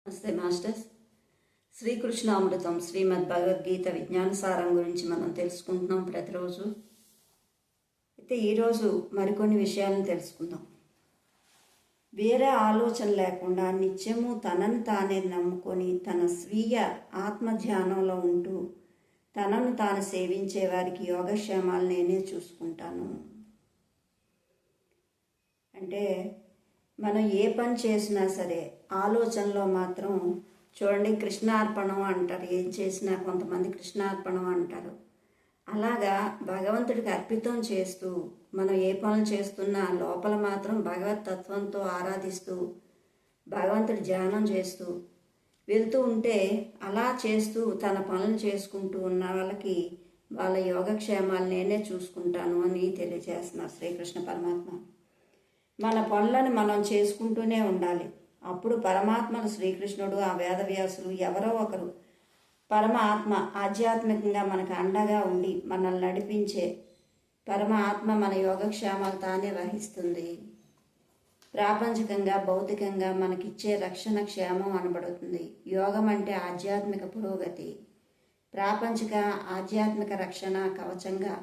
నమస్తే మాస్టర్స్. శ్రీకృష్ణ అమృతం శ్రీమద్ భగవద్గీత విజ్ఞానసారం గురించి మనం తెలుసుకుంటున్నాం ప్రతిరోజు. అయితే ఈరోజు మరికొన్ని విషయాలను తెలుసుకుందాం. వేరే ఆలోచన లేకుండా నిత్యము తనను తానే నమ్ముకొని తన స్వీయ ఆత్మధ్యానంలో ఉంటూ తనను తాను సేవించే వారికి యోగక్షేమాలు నేనే చూసుకుంటాను. అంటే మనం ఏ పని చేసినా సరే ఆలోచనలో మాత్రం చూడండి, కృష్ణార్పణం అంటారు. ఏం చేసినా కొంతమంది కృష్ణార్పణం అంటారు. అలాగా భగవంతుడికి అర్పితం చేస్తూ మనం ఏ పనులు చేస్తున్నా లోపల మాత్రం భగవత్ తత్వంతో ఆరాధిస్తూ భగవంతుడి ధ్యానం చేస్తూ వెళ్తూ ఉంటే, అలా చేస్తూ తన పనులు చేసుకుంటూ ఉన్న వాళ్ళకి వాళ్ళ యోగక్షేమాలు నేనే చూసుకుంటాను అని తెలియజేస్తున్నారు శ్రీకృష్ణ పరమాత్మ. మన పనులను మనం చేసుకుంటూనే ఉండాలి. అప్పుడు పరమాత్మను శ్రీకృష్ణుడు, ఆ వేదవ్యాసులు ఎవరో ఒకరు పరమ ఆత్మ ఆధ్యాత్మికంగా మనకు అండగా ఉండి మనల్ని నడిపించే పరమ ఆత్మ మన యోగక్షేమాలు తానే వహిస్తుంది. ప్రాపంచికంగా భౌతికంగా మనకిచ్చే రక్షణ క్షేమం అనబడుతుంది. యోగం అంటే ఆధ్యాత్మిక పురోగతి. ప్రాపంచిక ఆధ్యాత్మిక రక్షణ కవచంగా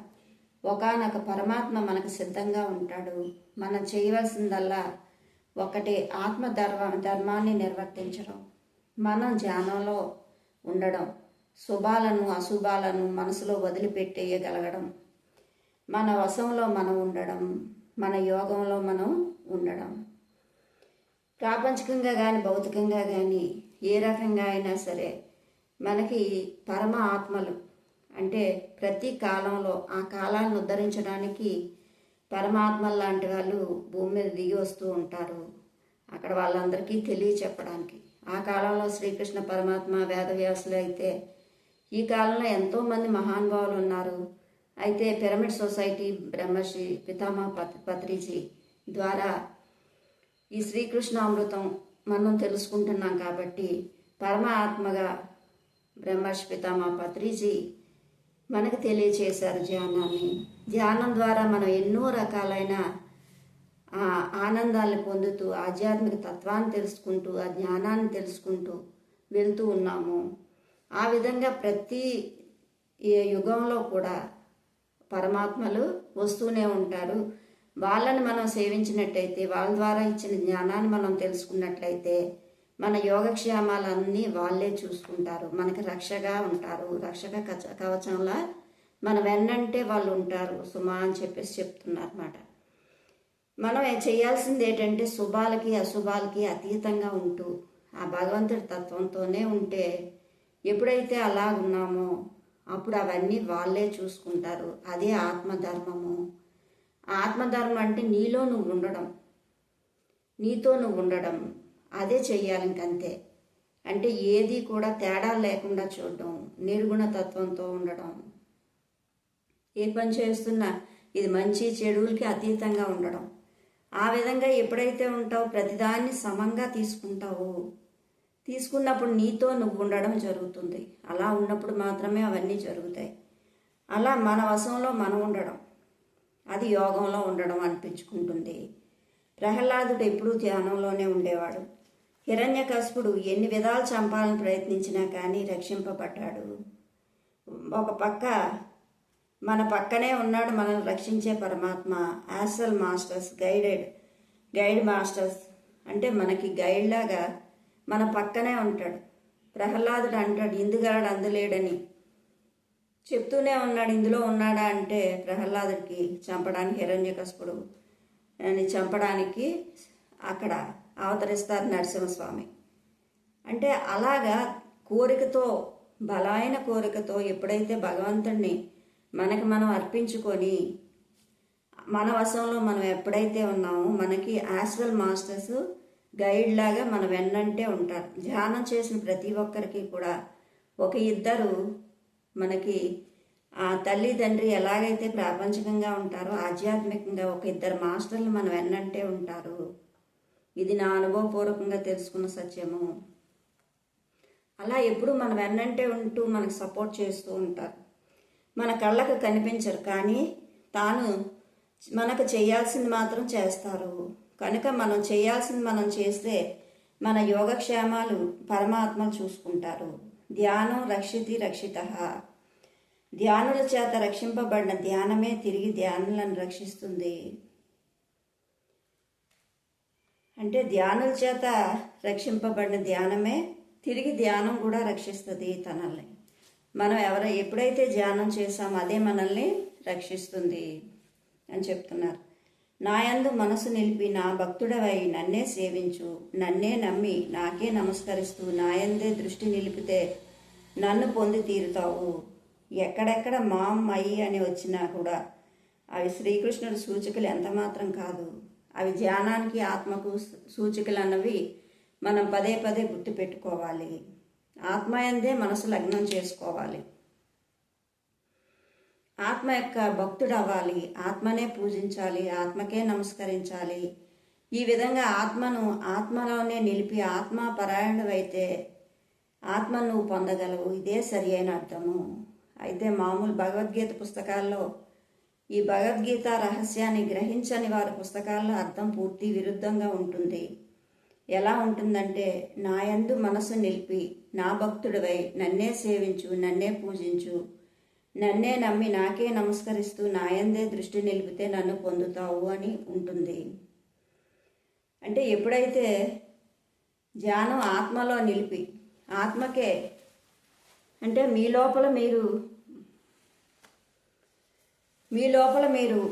ఒకానొక పరమాత్మ మనకు సిద్ధంగా ఉంటాడు. మనం చేయవలసిందల్లా ఒకటే, ధర్మాన్ని నిర్వర్తించడం, మనం ధ్యానంలో ఉండడం, శుభాలను అశుభాలను మనసులో వదిలిపెట్టేయగలగడం, మన వశంలో మనం ఉండడం, మన యోగంలో మనం ఉండడం. ప్రాపంచికంగా కానీ భౌతికంగా కానీ ఏ రకంగా అయినా సరే మనకి పరమ ఆత్మలు అంటే ప్రతి కాలంలో ఆ కాలాన్ని ఉద్ధరించడానికి పరమాత్మలు లాంటి వాళ్ళు భూమి మీద దిగి వస్తూ ఉంటారు. అక్కడ వాళ్ళందరికీ తెలియచెప్పడానికి. ఆ కాలంలో శ్రీకృష్ణ పరమాత్మ, వేదవ్యాసులు అయితే, ఈ కాలంలో ఎంతోమంది మహానుభావులు ఉన్నారు. అయితే పిరమిడ్ సొసైటీ బ్రహ్మశ్రీ పితామహ పత్రిజీ ద్వారా ఈ శ్రీకృష్ణ అమృతం మనం తెలుసుకుంటున్నాం. కాబట్టి పరమ ఆత్మగా బ్రహ్మశ్రీ పితామహ పత్రిజీ మనకు తెలియచేశారు ధ్యానాన్ని. ధ్యానం ద్వారా మనం ఎన్నో రకాలైన ఆనందాలను పొందుతూ ఆధ్యాత్మిక తత్వాన్ని తెలుసుకుంటూ ఆ జ్ఞానాన్ని తెలుసుకుంటూ వెళ్తూ ఉన్నాము. ఆ విధంగా ప్రతి యుగంలో కూడా పరమాత్మలు వస్తూనే ఉంటారు. వాళ్ళని మనం సేవించినట్టయితే, వాళ్ళ ద్వారా ఇచ్చిన జ్ఞానాన్ని మనం తెలుసుకున్నట్లయితే మన యోగక్షేమాలన్నీ వాళ్ళే చూసుకుంటారు. మనకి రక్షగా ఉంటారు. రక్షక కవచంలా మన వెన్నంటే వాళ్ళు ఉంటారు సుమా అని చెప్పేసి చెప్తున్నారు అన్నమాట. మనం చేయాల్సింది ఏంటంటే శుభాలకి అశుభాలకి అతీతంగా ఉంటూ ఆ భగవంతుడి తత్వంతోనే ఉంటే, ఎప్పుడైతే అలా ఉన్నామో అప్పుడు అవన్నీ వాళ్ళే చూసుకుంటారు. అదే ఆత్మధర్మము. ఆత్మధర్మం అంటే నీలో నువ్వు ఉండడం, నీతో నువ్వు ఉండడం, అదే చెయ్యాలి. ఇంకంతే. అంటే ఏది కూడా తేడా లేకుండా చూడడం, నిర్గుణ తత్వంతో ఉండడం, ఏ పని చేస్తున్నా ఇది మంచి చెడులకి అతీతంగా ఉండడం. ఆ విధంగా ఎప్పుడైతే ఉంటావో ప్రతిదాన్ని సమంగా తీసుకుంటావో, తీసుకున్నప్పుడు నీతో నువ్వు ఉండడం జరుగుతుంది. అలా ఉన్నప్పుడు మాత్రమే అవన్నీ జరుగుతాయి. అలా మన వశంలో మనం ఉండడం, అది యోగంలో ఉండడం అనిపించుకుంటుంది. ప్రహ్లాదుడు ఎప్పుడూ ధ్యానంలోనే ఉండేవాడు. హిరణ్యకశిపుడు ఎన్ని విధాలు చంపాలని ప్రయత్నించినా కానీ రక్షింపబడ్డాడు. ఒక పక్క మన పక్కనే ఉన్నాడు మనల్ని రక్షించే పరమాత్మ. యాసల్ మాస్టర్స్, గైడ్ మాస్టర్స్ అంటే మనకి గైడ్ లాగా మన పక్కనే ఉంటాడు. ప్రహ్లాదుడు అంటాడు, ఇందుగలడు అందులేడని చెప్తూనే ఉన్నాడు. ఇందులో ఉన్నాడా అంటే ప్రహ్లాదుడికి చంపడానికి, హిరణ్యకశిపుడు అని చంపడానికి అక్కడ అవతరిస్తారు నరసింహస్వామి. అంటే అలాగా కోరికతో, బలమైన కోరికతో ఎప్పుడైతే భగవంతుడిని మనకి మనం అర్పించుకొని మన వశంలో మనం ఎప్పుడైతే ఉన్నామో మనకి యాస్ట్రల్ మాస్టర్స్ గైడ్ లాగా మన వెన్నంటే ఉంటారు. ధ్యానం చేసిన ప్రతి ఒక్కరికి కూడా ఒక ఇద్దరు మనకి ఆ తల్లి తండ్రి ఎలాగైతే ప్రాపంచికంగా ఉంటారో ఆధ్యాత్మికంగా ఒక ఇద్దరు మాస్టర్లు మన వెన్నంటే ఉంటారు. ఇది నా అనుభవపూర్వకంగా తెలుసుకున్న సత్యము. అలా ఎప్పుడు మన వెన్నంటే ఉంటూ మనకు సపోర్ట్ చేస్తూ ఉంటారు. మన కళ్ళకు కనిపించరు కానీ తాను మనకు చేయాల్సింది మాత్రం చేస్తారు. కనుక మనం చేయాల్సింది మనం చేస్తే మన యోగక్షేమాలు పరమాత్మలు చూసుకుంటారు. ధ్యానం రక్షితి రక్షిత. ధ్యానుల చేత రక్షింపబడిన ధ్యానమే తిరిగి ధ్యానులను రక్షిస్తుంది. అంటే ధ్యానుల చేత రక్షింపబడిన ధ్యానమే తిరిగి ధ్యానం కూడా రక్షిస్తుంది తనల్ని. మనం ఎప్పుడైతే ధ్యానం చేసామో అదే మనల్ని రక్షిస్తుంది అని చెప్తున్నారు. నాయందు మనసు నిలిపి నా భక్తుడవై నన్నే సేవించు, నన్నే నమ్మి నాకే నమస్కరిస్తూ నాయందే దృష్టి నిలిపితే నన్ను పొంది తీరుతావు. ఎక్కడెక్కడ మాం అయ్యి అని వచ్చినా కూడా అవి శ్రీకృష్ణుడి సూచికలు ఎంతమాత్రం కాదు. అవి ధ్యానానికి ఆత్మకు సూచికలు అన్నవి మనం పదే పదే గుర్తుపెట్టుకోవాలి. ఆత్మయందే మనసు లగ్నం చేసుకోవాలి. ఆత్మ యొక్క భక్తుడు అవ్వాలి. ఆత్మనే పూజించాలి, ఆత్మకే నమస్కరించాలి. ఈ విధంగా ఆత్మను ఆత్మలోనే నిలిపి ఆత్మ పరాయణుడైతే ఆత్మ నువ్వు పొందగలవు. ఇదే సరి అయిన అర్థము. అయితే మామూలు భగవద్గీత పుస్తకాల్లో ఈ భగవద్గీత రహస్యాన్ని గ్రహించని వారి పుస్తకాల్లో అర్థం పూర్తి విరుద్ధంగా ఉంటుంది. ఎలా ఉంటుందంటే, నాయందు మనసు నిలిపి నా భక్తుడివై నన్నే సేవించు, నన్నే పూజించు, నన్నే నమ్మి నాకే నమస్కరిస్తూ నాయందే దృష్టి నిలిపితే నన్ను పొందుతావు అని ఉంటుంది. అంటే ఎప్పుడైతే ధ్యానం ఆత్మలో నిలిపి ఆత్మకే, అంటే మీ లోపల మీరు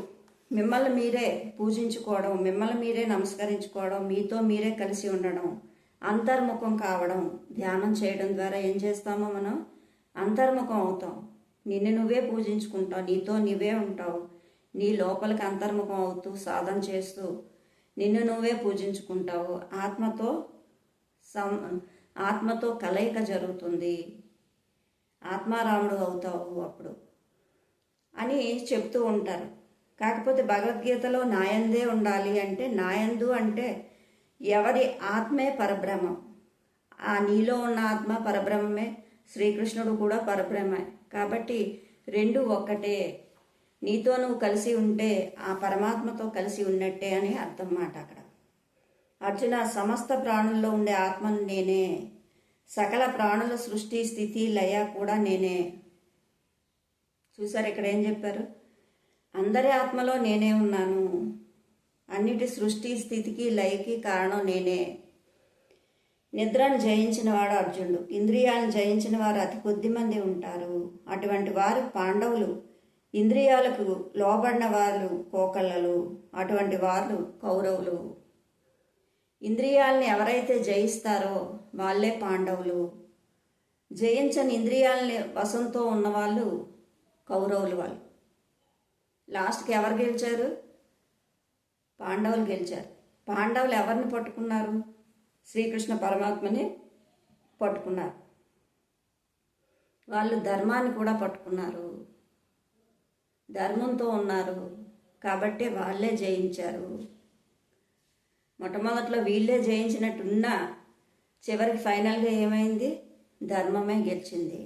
మిమ్మల్ని మీరే పూజించుకోవడం, మిమ్మల్ని మీరే నమస్కరించుకోవడం, మీతో మీరే కలిసి ఉండడం, అంతర్ముఖం కావడం. ధ్యానం చేయడం ద్వారా ఏం చేస్తామో మనం అంతర్ముఖం అవుతాం. నిన్ను నువ్వే పూజించుకుంటావు, నీతో నువ్వే ఉంటావు. నీ లోపలికి అంతర్ముఖం అవుతూ సాధన చేస్తూ నిన్ను నువ్వే పూజించుకుంటావు. ఆత్మతో కలయిక జరుగుతుంది. ఆత్మారాముడు అవుతావు అప్పుడు అని చెప్తూ ఉంటారు. కాకపోతే భగవద్గీతలో నాయందే ఉండాలి అంటే, నాయందు అంటే ఎవరి ఆత్మే పరబ్రహ్మం. ఆ నీలో ఉన్న ఆత్మ పరబ్రహ్మమే, శ్రీకృష్ణుడు కూడా పరబ్రహ్మే. కాబట్టి రెండు ఒక్కటే. నీతో నువ్వు కలిసి ఉంటే ఆ పరమాత్మతో కలిసి ఉన్నట్టే అని అర్థం మాట అక్కడ. అర్జున, సమస్త ప్రాణుల్లో ఉండే ఆత్మను నేనే, సకల ప్రాణుల సృష్టి స్థితి లయ కూడా నేనే. చూసారు ఇక్కడ ఏం చెప్పారు? అందరి ఆత్మలో నేనే ఉన్నాను. అన్నిటి సృష్టి స్థితికి లయకి కారణం నేనే. నిద్రను జయించిన వాడు అర్జునుడు. ఇంద్రియాలను జయించిన వారు అతి కొద్ది మంది ఉంటారు. అటువంటి వారు పాండవులు. ఇంద్రియాలకు లోబడిన వారు కోకళ్ళలు. అటువంటి వారు కౌరవులు. ఇంద్రియాలని ఎవరైతే జయిస్తారో వాళ్ళే పాండవులు. జయించని ఇంద్రియాలని వశంతో ఉన్నవాళ్ళు కౌరవులు. వాళ్ళు లాస్ట్కి ఎవరు గెలిచారు? పాండవులు గెలిచారు. పాండవులు ఎవరిని పట్టుకున్నారు? శ్రీకృష్ణ పరమాత్మని పట్టుకున్నారు. వాళ్ళు ధర్మాన్ని కూడా పట్టుకున్నారు, ధర్మంతో ఉన్నారు. కాబట్టి వాళ్ళే జయించారు. మొట్టమొదట్లో వీళ్ళే జయించినట్టున్నా చివరికి ఫైనల్గా ఏమైంది? ధర్మమే గెలిచింది.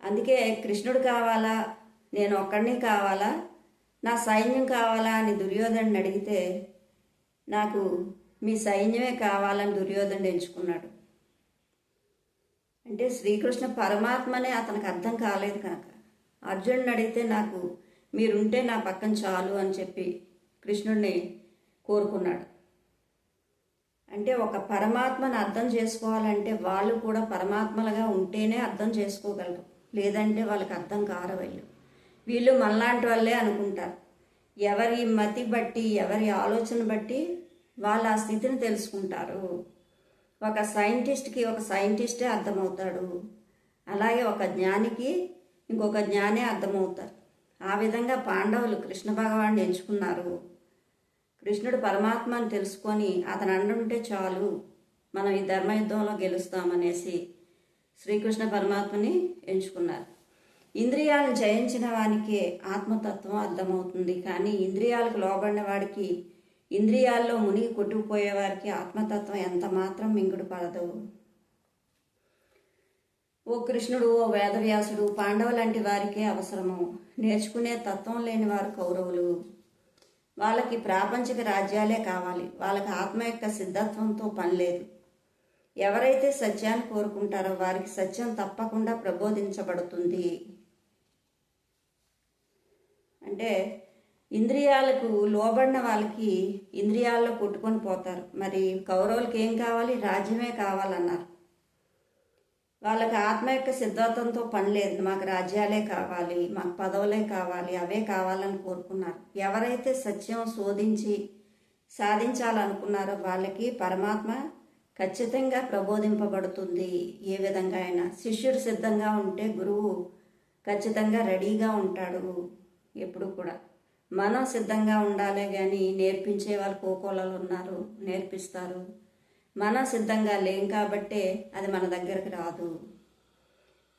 అందుకే కృష్ణుడు కావాలా, నేను ఒక్కడిని కావాలా, నా సైన్యం కావాలా అని దుర్యోధను అడిగితే, నాకు మీ సైన్యమే కావాలని దుర్యోధనుడు ఎంచుకున్నాడు. అంటే శ్రీకృష్ణ పరమాత్మనే అతనికి అర్థం కాలేదు కనుక అర్జునుడిని అడిగితే, నాకు మీరుంటే నా పక్కన చాలు అని చెప్పి కృష్ణుడిని కోరుకున్నాడు. అంటే ఒక పరమాత్మను అర్థం చేసుకోవాలంటే వాళ్ళు కూడా పరమాత్మలుగా ఉంటేనే అర్థం చేసుకోగలరు. లేదంటే వాళ్ళకి అర్థం కారు. వీళ్ళు మనలాంటి వాళ్ళే అనుకుంటారు. ఎవరి మతి బట్టి, ఎవరి ఆలోచన బట్టి వాళ్ళు ఆ స్థితిని తెలుసుకుంటారు. ఒక సైంటిస్ట్కి ఒక సైంటిస్టే అర్థమవుతాడు. అలాగే ఒక జ్ఞానికి ఇంకొక జ్ఞానే అర్థమవుతారు. ఆ విధంగా పాండవులు కృష్ణ భగవాన్ని ఎంచుకున్నారు. కృష్ణుడు పరమాత్మని తెలుసుకొని అతను అండుంటే చాలు, మనం ఈ ధర్మయుద్ధంలో గెలుస్తామనేసి శ్రీకృష్ణ పరమాత్మని ఎంచుకున్నారు. ఇంద్రియాలను జయించిన వానికి ఆత్మతత్వం అర్థమవుతుంది. కానీ ఇంద్రియాలకు లోబడిన వాడికి, ఇంద్రియాల్లో మునిగి కొట్టుకుపోయే వారికి ఆత్మతత్వం ఎంత మాత్రం మింగుడు పడదు. ఓ కృష్ణుడు, ఓ వేదవ్యాసుడు, పాండవులంటి వారికే అవసరము. నేర్చుకునే తత్వం లేని వారు కౌరవులు. వాళ్ళకి ప్రాపంచిక రాజ్యాలే కావాలి. వాళ్ళకి ఆత్మ యొక్క సిద్ధత్వంతో పని లేదు. ఎవరైతే సత్యాన్ని కోరుకుంటారో వారికి సత్యం తప్పకుండా ప్రబోధించబడుతుంది. అంటే ఇంద్రియాలకు లోబడిన వాళ్ళకి ఇంద్రియాల్లో కొట్టుకొని పోతారు. మరి కౌరవులకి ఏం కావాలి? రాజ్యమే కావాలన్నారు. వాళ్ళకి ఆత్మ యొక్క సిద్ధాంతంతో పని లేదు. మాకు రాజ్యాలే కావాలి, మాకు పదవులే కావాలి, అవే కావాలని కోరుకున్నారు. ఎవరైతే సత్యం శోధించి సాధించాలనుకున్నారో వాళ్ళకి పరమాత్మ ఖచ్చితంగా ప్రబోధింపబడుతుంది. ఏ విధంగా అయినా శిష్యుడు సిద్ధంగా ఉంటే గురువు ఖచ్చితంగా రెడీగా ఉంటాడు. ఎప్పుడు కూడా మనం సిద్ధంగా ఉండాలే కానీ నేర్పించే వాళ్ళు కోకోలలో ఉన్నారు, నేర్పిస్తారు. మనం సిద్ధంగా లేం కాబట్టే అది మన దగ్గరకు రాదు.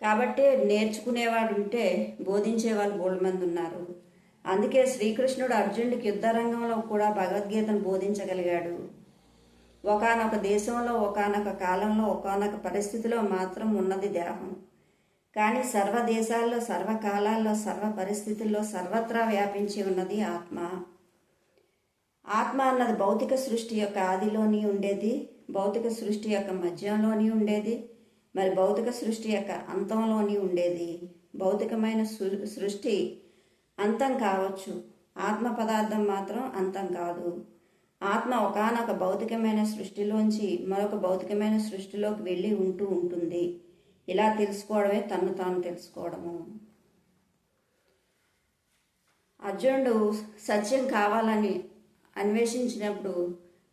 కాబట్టి నేర్చుకునేవాడు ఉంటే బోధించే వాళ్ళు బోల్డ్ మంది ఉన్నారు. అందుకే శ్రీకృష్ణుడు అర్జునుడికి యుద్ధరంగంలో కూడా భగవద్గీతను బోధించగలిగాడు. ఒకానొక దేశంలో, ఒకానొక కాలంలో, ఒకానొక పరిస్థితిలో మాత్రం ఉన్నది దేహం. కానీ సర్వ దేశాల్లో, సర్వకాలాల్లో, సర్వ పరిస్థితుల్లో సర్వత్రా వ్యాపించి ఉన్నది ఆత్మ. ఆత్మ అన్నది భౌతిక సృష్టి యొక్క ఆదిలోని ఉండేది, భౌతిక సృష్టి యొక్క మధ్యంలోని ఉండేది, మరి భౌతిక సృష్టి యొక్క అంతంలోని ఉండేది. భౌతికమైన సృష్టి అంతం కావచ్చు, ఆత్మ పదార్థం మాత్రం అంతం కాదు. ఆత్మ ఒకానొక భౌతికమైన సృష్టిలోంచి మరొక భౌతికమైన సృష్టిలోకి వెళ్ళి ఉంటుంది. ఇలా తెలుసుకోవడమే తను తాను తెలుసుకోవడము. అర్జునుడు సత్యం కావాలని అన్వేషించినప్పుడు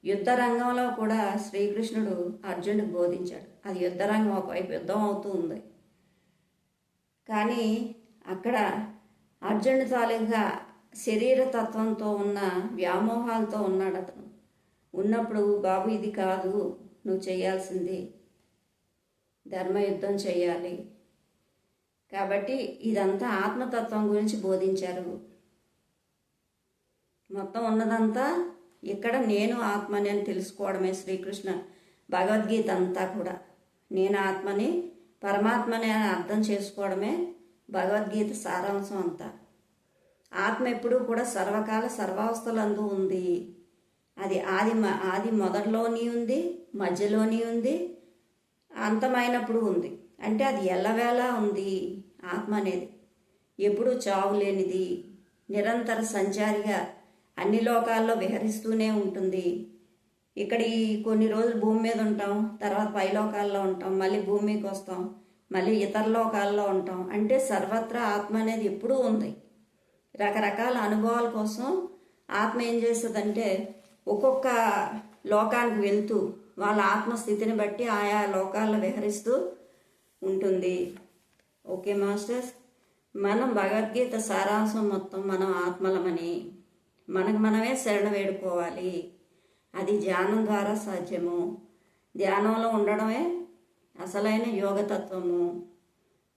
యుద్ధ రంగంలో కూడా శ్రీకృష్ణుడు అర్జునుడికి బోధించాడు. అది యుద్ధరంగం, ఒకవైపు యుద్ధం అవుతూ ఉంది. కానీ అక్కడ అర్జునుడి తాలూకా శరీర తత్వంతో ఉన్న వ్యామోహాలతో ఉన్నాడు అతను. ఉన్నప్పుడు బాబు ఇది కాదు నువ్వు చేయాల్సింది, ధర్మయుద్ధం చేయాలి. కాబట్టి ఇదంతా ఆత్మతత్వం గురించి బోధించారు. మొత్తం ఉన్నదంతా ఇక్కడ నేను ఆత్మని అని తెలుసుకోవడమే శ్రీకృష్ణ భగవద్గీత అంతా కూడా. నేను ఆత్మని, పరమాత్మని అని అర్థం చేసుకోవడమే భగవద్గీత సారాంశం అంతా. ఆత్మ ఎప్పుడూ కూడా సర్వకాల సర్వావస్థలందు ఉంది. అది ఆది మొదట్లోని ఉంది, మధ్యలోని ఉంది, అంతమైనప్పుడు ఉంది. అంటే అది ఎల్లవేళ ఉంది. ఆత్మ అనేది ఎప్పుడూ చావు లేనిది, నిరంతర సంచారిగా అన్ని లోకాల్లో విహరిస్తూనే ఉంటుంది. ఇక్కడ ఈ కొన్ని రోజులు భూమి మీద ఉంటాం, తర్వాత పై లోకాల్లో ఉంటాం, మళ్ళీ భూమికి వస్తాం, మళ్ళీ ఇతర లోకాల్లో ఉంటాం. అంటే సర్వత్రా ఆత్మ అనేది ఎప్పుడూ ఉంది. రకరకాల అనుభవాల కోసం ఆత్మ ఏం చేస్తుందంటే ఒక్కొక్క లోకానికి వెళ్తూ వాళ్ళ ఆత్మస్థితిని బట్టి ఆయా లోకాల్లో విహరిస్తూ ఉంటుంది. ఓకే మాస్టర్స్, మనం భగవద్గీత సారాంశం మొత్తం మనం ఆత్మలమని మనకు మనమే శరణ వేడుకోవాలి. అది ధ్యానం ద్వారా సాధ్యము. ధ్యానంలో ఉండడమే అసలైన యోగతత్వము.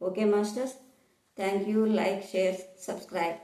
Okay masters, thank you. Like, share, subscribe.